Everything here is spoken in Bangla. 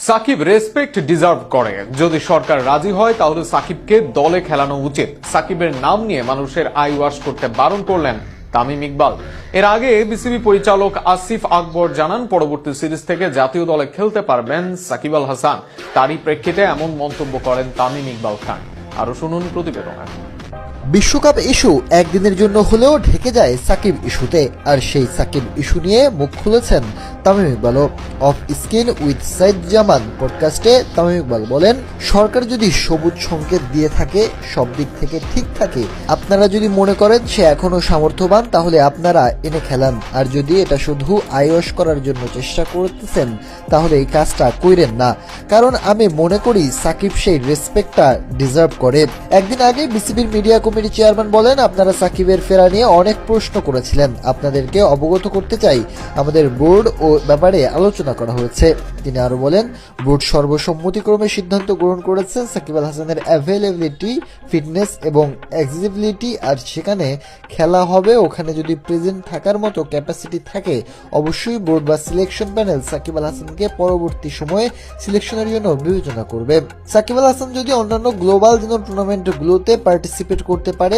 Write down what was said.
সাকিব রেসপেক্ট ডিজার্ভ করে। যদি সরকার রাজি হয় তাহলে সাকিবকে দলে খেলানো উচিত। সাকিবের নাম নিয়ে মানুষের আই ওয়াশ করতে বারণ করলেন তামিম ইকবাল। এর আগে বিসিবি পরিচালক আসিফ আকবর জানান, পরবর্তী সিরিজ থেকে জাতীয় দলে খেলতে পারবেন সাকিব আল হাসান। তারই প্রেক্ষিতে এমন মন্তব্য করেন তামিম ইকবাল খান। আরো শুনুন প্রতিবেদনে। বিশ্বকাপ ইস্যু একদিনের জন্য হলেও ঢেকে যায় সাকিব ইস্যুতে, আর সেই সাকিব ইস্যু নিয়ে মুখ খুলেছেন তামিম ইকবালও। অফ স্ক্রিন উইথ সাইদ জামান পডকাস্টে তামিম ইকবাল বলেন, সরকার যদি সবুজ সংকেত দিয়ে থাকে, সব দিক থেকে ঠিক থাকে, আপনারা যদি মনে করেন সে এখনো সামর্থ্যবান, তাহলে আপনারা এনে খেলান। আর যদি এটা শুধু আয়স করার জন্য চেষ্টা করতেছেন, তাহলে এই কাজটা কইরেন না। কারণ আমি মনে করি সাকিব সেই রেসপেক্টটা ডিজার্ভ করে। একদিন আগে বিসিবির মিডিয়া কমিটি চেয়ারম্যান বলেন, আপনারা সাকিবের ফেরা নিয়ে অনেক প্রশ্ন করেছিলেন, আপনাদেরকে অবগত করতে চাই আমাদের বোর্ড ও ব্যাপারে আলোচনা করা হয়েছে। তিনি আরো বলেন, বোর্ড সর্বসম্মতিক্রমে সিদ্ধান্ত গ্রহণ করেছে সাকিব আল হাসানের অ্যাভেলেবিলিটি, ফিটনেস এবং এক্সিজিবিলিটি, আর সেখানে খেলা হবে ওখানে যদি প্রেজেন্ট থাকার মতো ক্যাপাসিটি থাকে, অবশ্যই বোর্ড বা সিলেকশন প্যানেল সাকিব আল হাসানকে পরবর্তী সময়ে সিলেকশনের জন্য বিবেচনা করবে। সাকিব আল হাসান যদি অন্যান্য গ্লোবাল টুর্নামেন্টগুলোতে পার্টিসিপেট করতে পারে